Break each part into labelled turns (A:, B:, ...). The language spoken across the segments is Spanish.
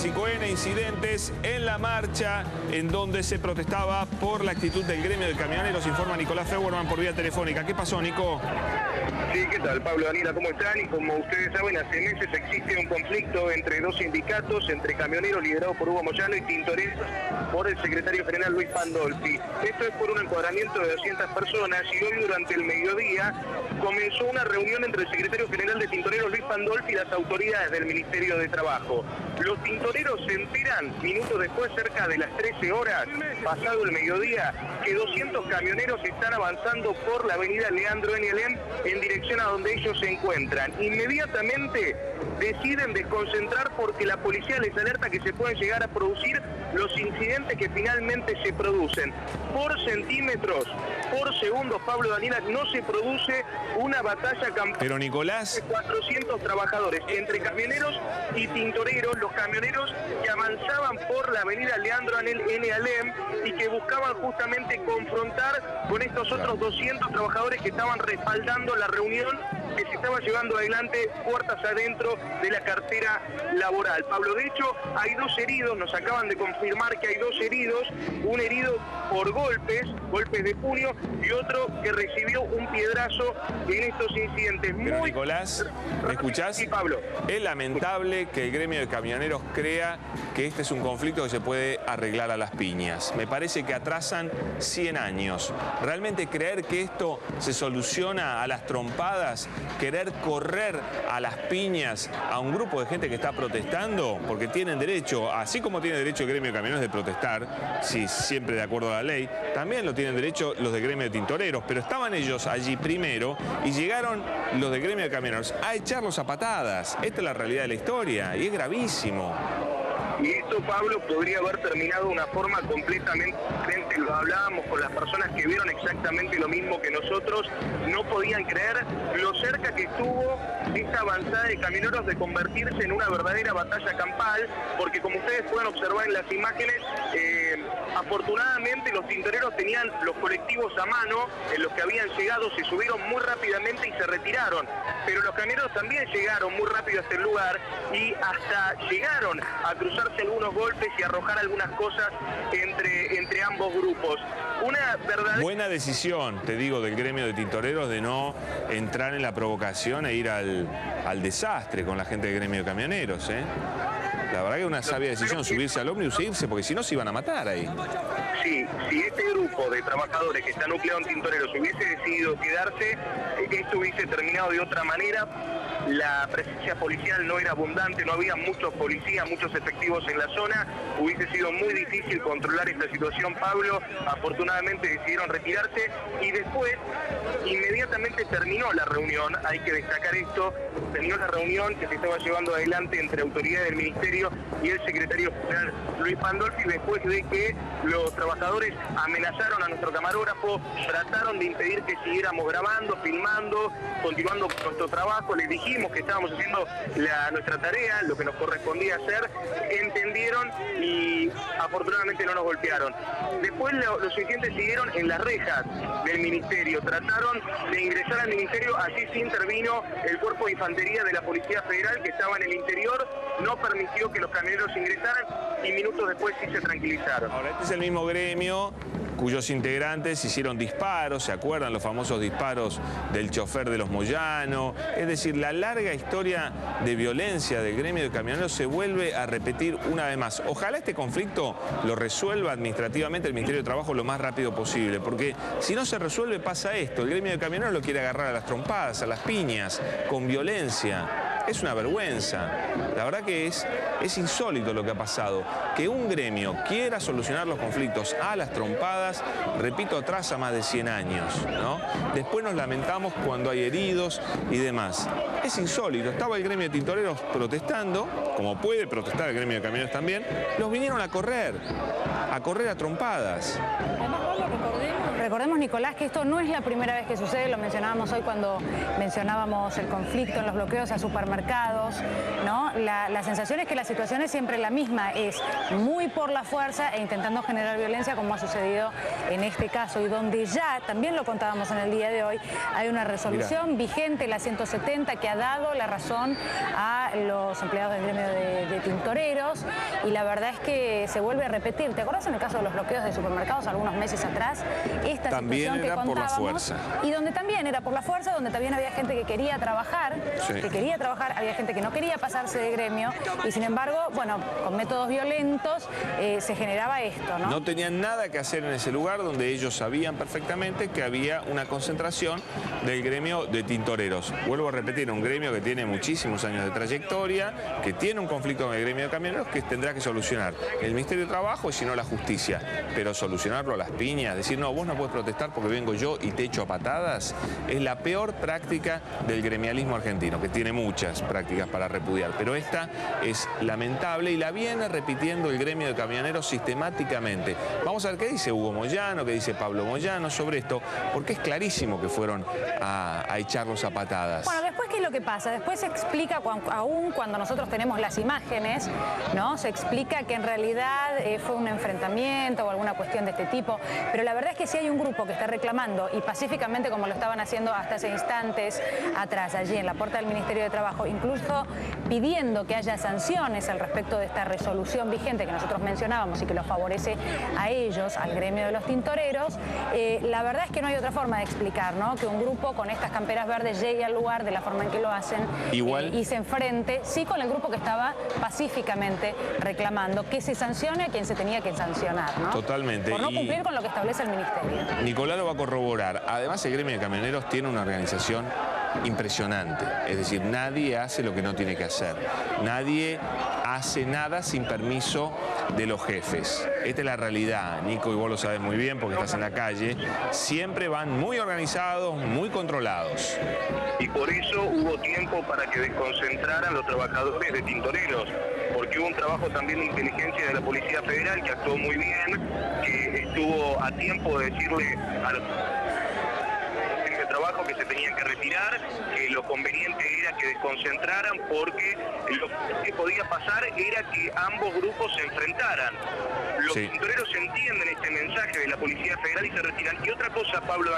A: 5N, incidentes en la marcha en donde se protestaba por la actitud del gremio de camioneros, informa Nicolás Feuerman por vía telefónica. ¿Qué pasó, Nico?
B: Sí, ¿qué tal, Pablo, Daniela? ¿Cómo están? Y como ustedes saben, hace meses existe un conflicto entre dos sindicatos, entre camioneros liderados por Hugo Moyano y tintoreros por el secretario general Luis Pandolfi. Esto es por un encuadramiento de 200 personas y hoy durante el mediodía comenzó una reunión entre el secretario general de tintoreros Luis Pandolfi y las autoridades del Ministerio de Trabajo. Los tintoreros se enteran minutos después, cerca de las 13 horas, pasado el mediodía, que 200 camioneros están avanzando por la avenida Leandro N. Alem en dirección a donde ellos se encuentran. Inmediatamente deciden desconcentrar porque la policía les alerta que se pueden llegar a producir los incidentes que finalmente se producen. Por centímetros, por segundos, Pablo, Daniela, no se produce una batalla campal.
A: Pero Nicolás...
B: De 400 trabajadores, entre camioneros y tintoreros, los camioneros que avanzaban por la avenida Leandro N. Alem y que buscaban justamente confrontar con estos otros 200 trabajadores que estaban respaldando la reunión que se estaba llevando adelante puertas adentro de la cartera laboral. Pablo, de hecho, hay 2 heridos, nos acaban de confirmar que hay 2 heridos, un herido por golpes de puño y otro que recibió un piedrazo en estos incidentes.
A: Pero Nicolás, ¿me escuchás?
B: Sí, Pablo.
A: Es lamentable que el gremio de camioneros crea que este es un conflicto que se puede arreglar a las piñas. Me parece que atrasan 100 años. Realmente creer que esto se soluciona a las trompadas, querer correr a las piñas a un grupo de gente que está protestando, porque tienen derecho, así como tiene derecho el gremio de camioneros de protestar, sí, siempre de acuerdo a la ley, también lo tienen derecho los del gremio de tintoreros, pero estaban ellos allí primero y llegaron los del gremio de camioneros a echarlos a patadas. Esta es la realidad de la historia y es gravísimo.
B: Y esto, Pablo, podría haber terminado de una forma completamente diferente. Lo hablábamos con las personas que vieron exactamente lo mismo que nosotros. No podían creer lo cerca que estuvo esta avanzada de camioneros de convertirse en una verdadera batalla campal, porque como ustedes pueden observar en las imágenes, afortunadamente los tintoreros tenían los colectivos a mano, en los que habían llegado, se subieron muy rápidamente y se retiraron. Pero los camioneros también llegaron muy rápido a este lugar y hasta llegaron a cruzarse algunos golpes y arrojar algunas cosas entre ambos grupos. Una verdadera...
A: Buena decisión, te digo, del gremio de tintoreros de no entrar en la provocación e ir al desastre con la gente del gremio de camioneros, ¿eh? La verdad que es una sabia decisión subirse al ómnibus e irse, porque si no se iban a matar ahí.
B: Sí, si este grupo de trabajadores que está nucleado en tintoreros hubiese decidido quedarse, esto hubiese terminado de otra manera. La presencia policial no era abundante, no había muchos policías, muchos efectivos en la zona. Hubiese sido muy difícil controlar esta situación, Pablo. Afortunadamente decidieron retirarse y después inmediatamente terminó la reunión. Hay que destacar esto, terminó la reunión que se estaba llevando adelante entre autoridades del Ministerio y el secretario general Luis Pandolfi, después de que los trabajadores amenazaron a nuestro camarógrafo, trataron de impedir que siguiéramos grabando, filmando, continuando con nuestro trabajo. Les dijimos que estábamos haciendo nuestra tarea, lo que nos correspondía hacer, entendieron y afortunadamente no nos golpearon. Después los incidentes siguieron en las rejas del Ministerio, trataron de ingresar al Ministerio, allí sí intervino el Cuerpo de Infantería de la Policía Federal que estaba en el interior, no permitió que los camioneros ingresaran y minutos después sí se tranquilizaron.
A: Ahora, este es el mismo gremio cuyos integrantes hicieron disparos, ¿se acuerdan los famosos disparos del chofer de los Moyano? Es decir, la larga historia de violencia del gremio de camioneros se vuelve a repetir una vez más. Ojalá este conflicto lo resuelva administrativamente el Ministerio de Trabajo lo más rápido posible, porque si no se resuelve pasa esto, el gremio de camioneros lo quiere agarrar a las trompadas, a las piñas, con violencia. Es una vergüenza. La verdad que es insólito lo que ha pasado. Que un gremio quiera solucionar los conflictos a las trompadas, repito, atrasa más de 100 años, ¿no? Después nos lamentamos cuando hay heridos y demás. Es insólito. Estaba el gremio de tintoreros protestando, como puede protestar el gremio de camioneros también, los vinieron a correr. a correr a trompadas.
C: Además, Pablo, recordemos, Nicolás, que esto no es la primera vez que sucede, lo mencionábamos hoy cuando mencionábamos el conflicto en los bloqueos a supermercados, ¿no? La sensación es que la situación es siempre la misma, es muy por la fuerza e intentando generar violencia, como ha sucedido en este caso, y donde ya, también lo contábamos en el día de hoy, hay una resolución vigente, la 170, que ha dado la razón a los empleados del gremio de tintoreros, y la verdad es que se vuelve a repetir. ¿Te acuerdas en el caso de los bloqueos de supermercados algunos meses atrás? Esta
A: también
C: situación
A: era
C: que
A: por la
C: contábamos,
A: fuerza.
C: y donde también era por la fuerza, donde también había gente que quería trabajar, había gente que no quería pasarse de gremio, y sin embargo, bueno, con métodos violentos se generaba esto, ¿no?
A: No tenían nada que hacer en ese lugar donde ellos sabían perfectamente que había una concentración del gremio de tintoreros. Vuelvo a repetir, un gremio que tiene muchísimos años de trayectoria, que tiene un conflicto con el gremio de camioneros que tendrá que solucionar el Ministerio de Trabajo y si no la justicia. Pero solucionarlo a las piñas, decir, no, vos no podés protestar porque vengo yo y te echo a patadas, es la peor práctica del gremialismo argentino, que tiene muchas prácticas para repudiar, pero esta es lamentable y la viene repitiendo el gremio de camioneros sistemáticamente. Vamos a ver qué dice Hugo Moyano, qué dice Pablo Moyano sobre esto, porque es clarísimo que fueron a echarlos a patadas.
C: Bueno, después, ¿qué es lo que pasa? Después se explica, aún cuando nosotros tenemos las imágenes, ¿no? Se explica que en realidad fue un enfrentamiento o alguna cuestión de este tipo, pero la verdad es que si hay un grupo que está reclamando, y pacíficamente como lo estaban haciendo hasta hace instantes atrás, allí en la puerta del Ministerio de Trabajo, incluso pidiendo que haya sanciones al respecto de esta resolución vigente que nosotros mencionábamos y que los favorece a ellos, al gremio de los tintoreros, la verdad es que no hay otra forma de explicar, ¿no? Que un grupo con estas camperas verdes llegue al lugar de la forma en que lo hacen y se enfrente, sí, con el grupo que estaba pacíficamente reclamando que se sancione a quien se tenía que sancionar, ¿no?
A: Totalmente.
C: Por no cumplir con lo que establece el Ministerio.
A: Nicolás lo va a corroborar. Además, el gremio de camioneros tiene una organización impresionante. Es decir, nadie hace lo que no tiene que hacer. Nadie hace nada sin permiso de los jefes. Esta es la realidad, Nico, y vos lo sabes muy bien porque estás en la calle. Siempre van muy organizados, muy controlados.
B: Y por eso hubo tiempo para que desconcentraran los trabajadores de tintoreros, porque hubo un trabajo también de inteligencia de la Policía Federal que actuó muy bien, que estuvo a tiempo de decirle a los de trabajo que se tenían que retirar, que lo conveniente era que desconcentraran porque lo que podía pasar era que ambos grupos se enfrentaran. Los tintoreros entienden este mensaje de la Policía Federal y se retiran. Y otra cosa, Pablo,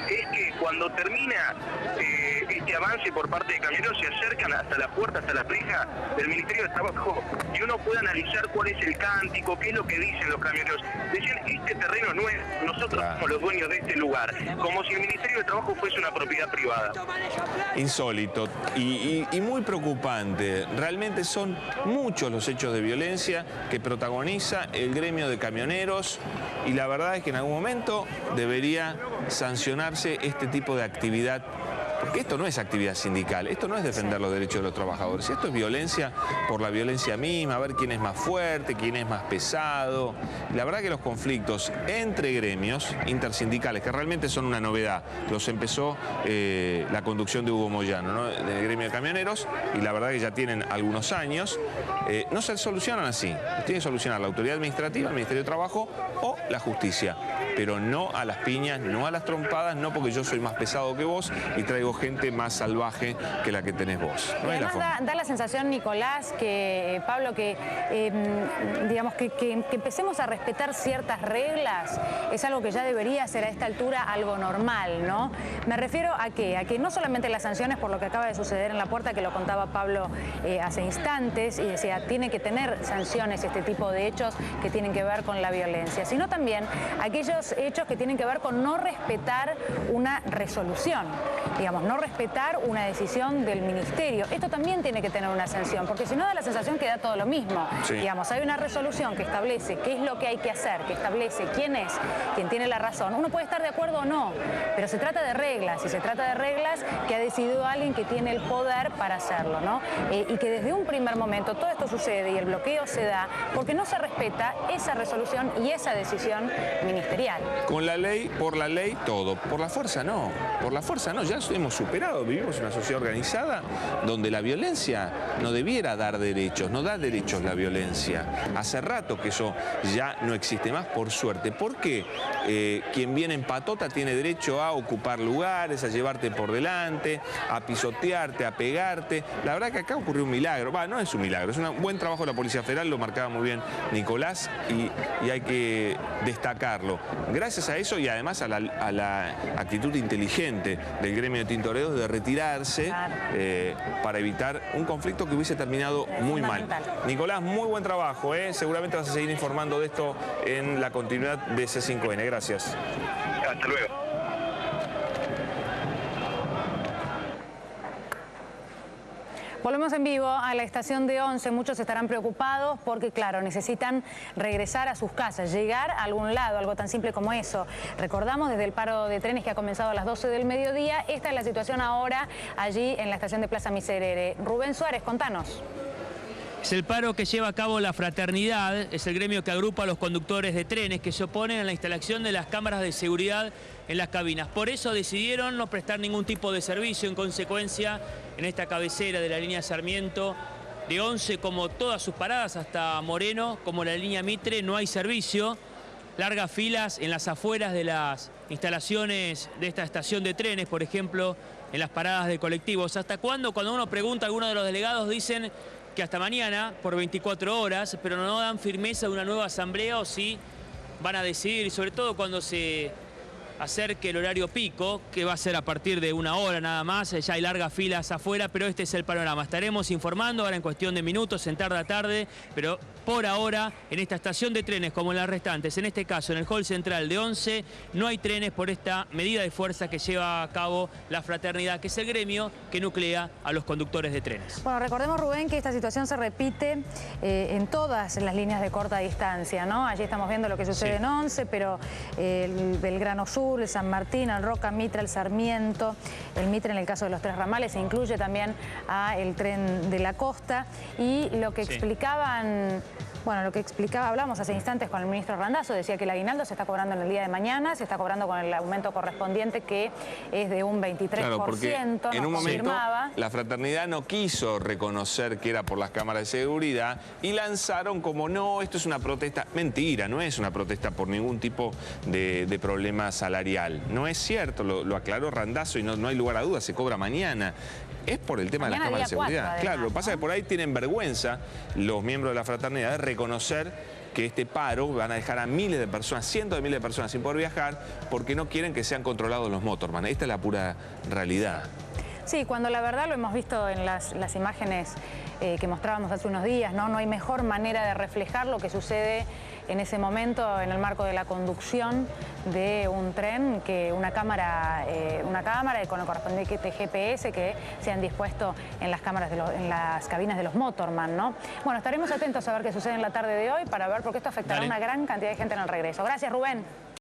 B: es que cuando termina este avance por parte de camioneros, se acercan hasta la puerta, hasta la reja del Ministerio de Trabajo, y uno puede analizar cuál es el cántico, qué es lo que dicen los camioneros. Decían, este terreno no es, nosotros somos los dueños de este lugar, como si el Ministerio de Trabajo fuese una propiedad privada.
A: Insólito y muy preocupante. Realmente son muchos los hechos de violencia que protagoniza el gremio de camioneros y la verdad es que en algún momento debería sancionarse este tipo de actividad. Porque esto no es actividad sindical, esto no es defender los derechos de los trabajadores, esto es violencia por la violencia misma, a ver quién es más fuerte, quién es más pesado. La verdad que los conflictos entre gremios intersindicales, que realmente son una novedad, los empezó la conducción de Hugo Moyano, ¿no? Del gremio de camioneros, y la verdad que ya tienen algunos años, no se solucionan así, los tiene que solucionar la autoridad administrativa, el Ministerio de Trabajo o la justicia, pero no a las piñas, no a las trompadas, no porque yo soy más pesado que vos y traigo gente más salvaje que la que tenés vos. No es la forma.
C: Da la sensación, Nicolás, que Pablo, que digamos que empecemos a respetar ciertas reglas es algo que ya debería ser a esta altura algo normal, ¿no? Me refiero a que no solamente las sanciones por lo que acaba de suceder en la puerta, que lo contaba Pablo hace instantes, y decía, tiene que tener sanciones este tipo de hechos que tienen que ver con la violencia, sino también aquellos hechos que tienen que ver con no respetar una resolución, digamos, no respetar una decisión del ministerio. Esto también tiene que tener una sanción, porque si no da la sensación que da todo lo mismo. Sí. Digamos, hay una resolución que establece qué es lo que hay que hacer, que establece quién es quien tiene la razón. Uno puede estar de acuerdo o no, pero se trata de reglas, y se trata de reglas que ha decidido alguien que tiene el poder para hacerlo, ¿no? Y que desde un primer momento todo esto sucede y el bloqueo se da porque no se respeta esa resolución y esa decisión ministerial.
A: Con la ley, por la ley, todo. Por la fuerza no, ya hemos superado, vivimos en una sociedad organizada donde la violencia no debiera dar derechos, no da derechos la violencia. Hace rato que eso ya no existe más, por suerte. ¿Por qué? Quien viene en patota tiene derecho a ocupar lugares, a llevarte por delante, a pisotearte, a pegarte. La verdad que acá ocurrió un milagro. No es un milagro, es un buen trabajo de la Policía Federal, lo marcaba muy bien Nicolás y hay que destacarlo. Gracias a eso y además a la actitud inteligente del gremio de tintoreros de retirarse para evitar un conflicto que hubiese terminado muy mal. Nicolás, muy buen trabajo, seguramente vas a seguir informando de esto en la continuidad de C5N. Gracias.
B: Hasta luego.
C: Volvemos en vivo a la estación de Once. Muchos estarán preocupados porque, claro, necesitan regresar a sus casas, llegar a algún lado, algo tan simple como eso. Recordamos desde el paro de trenes que ha comenzado a las 12 del mediodía. Esta es la situación ahora allí en la estación de Plaza Miserere. Rubén Suárez, contanos.
D: Es el paro que lleva a cabo la Fraternidad, es el gremio que agrupa a los conductores de trenes que se oponen a la instalación de las cámaras de seguridad en las cabinas. Por eso decidieron no prestar ningún tipo de servicio. En consecuencia, en esta cabecera de la línea Sarmiento, de Once, como todas sus paradas hasta Moreno, como la línea Mitre, no hay servicio. Largas filas en las afueras de las instalaciones de esta estación de trenes, por ejemplo, en las paradas de colectivos. ¿Hasta cuándo? Cuando uno pregunta a algunos de los delegados, dicen que hasta mañana, por 24 horas, pero no dan firmeza de una nueva asamblea o si van a decidir, y sobre todo cuando se acerque el horario pico, que va a ser a partir de 1 hora nada más. Ya hay largas filas afuera, pero este es el panorama. Estaremos informando ahora en cuestión de minutos, en tarde a tarde, pero por ahora, en esta estación de trenes, como en las restantes, en este caso en el hall central de Once, no hay trenes por esta medida de fuerza que lleva a cabo la Fraternidad, que es el gremio que nuclea a los conductores de trenes.
C: Bueno, recordemos, Rubén, que esta situación se repite en todas las líneas de corta distancia, ¿no? Allí estamos viendo lo que sucede en Once, pero el Belgrano Sur, el San Martín, el Roca, Mitre, el Sarmiento, el Mitre en el caso de los 3 ramales, se incluye también a el tren de la costa. Y lo que explicaban... Bueno, lo que explicaba, hablamos hace instantes con el ministro Randazzo, decía que el aguinaldo se está cobrando en el día de mañana, se está cobrando con el aumento correspondiente que es de un 23%.
A: Claro, porque en un momento la Fraternidad no quiso reconocer que era por las cámaras de seguridad y lanzaron como no, esto es una protesta. Mentira, no es una protesta por ningún tipo de problema salarial. No es cierto, lo aclaró Randazzo y no hay lugar a dudas, se cobra mañana. Es por el tema de las cámaras de seguridad.
C: 4,
A: Claro, lo que pasa es que por ahí tienen vergüenza los miembros de la Fraternidad de reconocer que este paro van a dejar a miles de personas, cientos de miles de personas sin poder viajar porque no quieren que sean controlados los motorman. Esta es la pura realidad.
C: Sí, cuando la verdad lo hemos visto en las imágenes que mostrábamos hace unos días, ¿no? No hay mejor manera de reflejar lo que sucede en ese momento en el marco de la conducción de un tren que una cámara con el correspondiente GPS que se han dispuesto en las cámaras en las cabinas de los motorman, ¿no? Bueno, estaremos atentos a ver qué sucede en la tarde de hoy para ver, porque esto afectará a una gran cantidad de gente en el regreso. Gracias, Rubén.